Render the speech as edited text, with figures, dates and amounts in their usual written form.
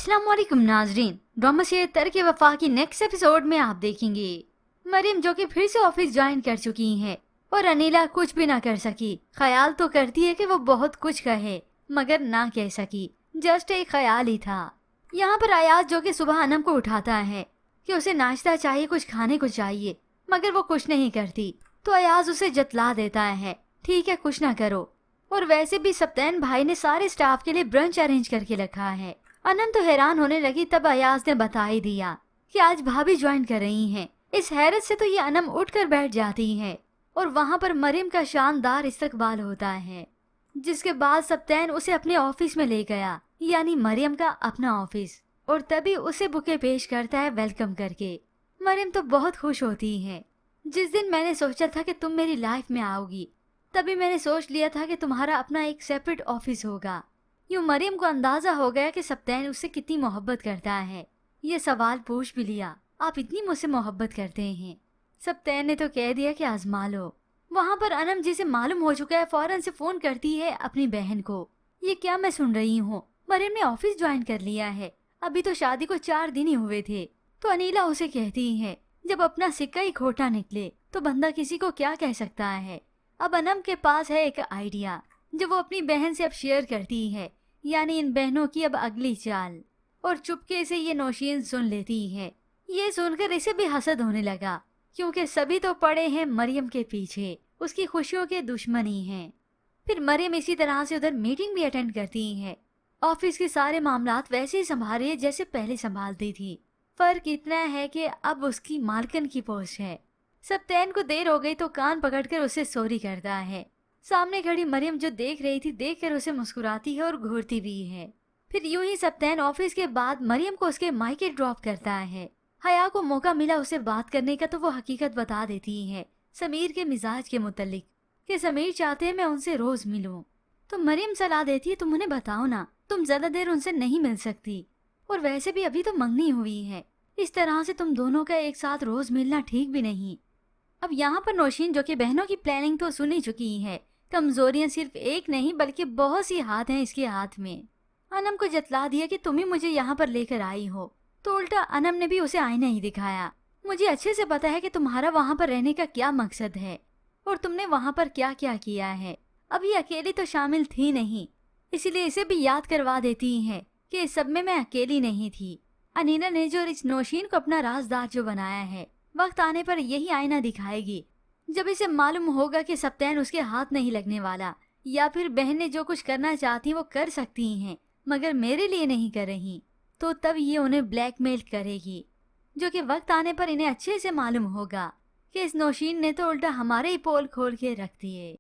अस्सलाम वालेकुम नाजरीन, ड्रामा से तरक वफा की नेक्स्ट एपिसोड में आप देखेंगे मरियम जो कि फिर से ऑफिस ज्वाइन कर चुकी हैं और अनीला कुछ भी ना कर सकी। ख्याल तो करती है कि वो बहुत कुछ कहे मगर ना कह सकी, जस्ट एक ख्याल ही था। यहाँ पर अयाज जो कि सुबह अनम को उठाता है कि उसे नाश्ता चाहिए, कुछ खाने को चाहिए, मगर वो कुछ नहीं करती तो अयाज उसे जतला देता है, ठीक है कुछ ना करो। और वैसे भी सप्तैन भाई ने सारे स्टाफ के लिए ब्रंच अरेंज करके रखा है। अनम तो हैरान होने लगी, तब अयाज ने बता ही दिया कि आज भाभी ज्वाइन कर रही हैं। इस हैरत से तो ये अनम उठकर बैठ जाती है और वहाँ पर मरियम का शानदार इस्तकबाल होता है, जिसके बाद सप्तैन उसे अपने ऑफिस में ले गया, यानी मरियम का अपना ऑफिस, और तभी उसे बुके पेश करता है वेलकम करके। मरियम तो बहुत खुश होती है। जिस दिन मैंने सोचा था कि तुम मेरी लाइफ में आओगी, तभी मैंने सोच लिया था कि तुम्हारा अपना एक सेपरेट ऑफिस होगा। यूं मरियम को अंदाजा हो गया कि सप्तैन उससे कितनी मोहब्बत करता है। ये सवाल पूछ भी लिया, आप इतनी मुझसे मोहब्बत करते हैं? सप्तैन ने तो कह दिया कि आजमा लो। वहाँ पर अनम जिसे मालूम हो चुका है फौरन से फोन करती है अपनी बहन को। ये क्या मैं सुन रही हूँ, मरियम ने ऑफिस ज्वाइन कर लिया है, अभी तो शादी को 4 दिन ही हुए थे। तो अनीला उसे कहती है जब अपना सिक्का ही खोटा निकले तो बंदा किसी को क्या कह सकता है। अब अनम के पास है एक आइडिया जो वो अपनी बहन से अब शेयर करती है, यानी इन बहनों की अब अगली चाल। और चुपके से ये नौशीन सुन लेती है। ये सुनकर इसे भी हसद होने लगा, क्योंकि सभी तो पड़े हैं मरियम के पीछे, उसकी खुशियों के दुश्मनी हैं। फिर मरियम इसी तरह से उधर मीटिंग भी अटेंड करती है। ऑफिस के सारे मामलात वैसे ही संभाल रही है जैसे पहले संभालती थी। फर्क इतना है कि अब उसकी मालकिन की पोस्ट है। सप्तैन को देर हो गई तो कान पकड़कर उसे सॉरी करता है। सामने खड़ी मरियम जो देख रही थी, देखकर उसे मुस्कुराती है और घूरती भी है। फिर यूं ही सप्तैन ऑफिस के बाद मरियम को उसके मायके ड्रॉप करता है। हया को मौका मिला उसे बात करने का तो वो हकीकत बता देती है समीर के मिजाज के मुतालिक, कि समीर चाहते हैं मैं उनसे रोज मिलूं। तो मरियम सलाह देती है तुम उन्हें बताओ ना, तुम ज्यादा देर उनसे नहीं मिल सकती, और वैसे भी अभी तो मंगनी हुई है, इस तरह से तुम दोनों का एक साथ रोज मिलना ठीक भी नहीं। अब यहाँ पर नौशीन जो कि बहनों की प्लानिंग तो सुन ही चुकी है, कमजोरियां सिर्फ एक नहीं बल्कि बहुत सी हाथ हैं इसके हाथ में। अनम को जतला दिया कि तुम ही मुझे यहाँ पर लेकर आई हो, तो उल्टा अनम ने भी उसे आईना ही दिखाया। मुझे अच्छे से पता है कि तुम्हारा वहाँ पर रहने का क्या मकसद है और तुमने वहाँ पर क्या क्या किया है। अब ये अकेली तो शामिल थी नहीं, इसीलिए इसे भी याद करवा देती है कि इस सब में मैं अकेली नहीं थी। अनीना ने जो इस नौशीन को अपना राजदार जो बनाया है, वक्त आने पर यही आईना दिखाएगी जब इसे मालूम होगा कि सप्तैन उसके हाथ नहीं लगने वाला, या फिर बहनें जो कुछ करना चाहती वो कर सकती हैं मगर मेरे लिए नहीं कर रही, तो तब ये उन्हें ब्लैकमेल करेगी, जो कि वक्त आने पर इन्हें अच्छे से मालूम होगा कि इस नौशीन ने तो उल्टा हमारे ही पोल खोल के रख दिए।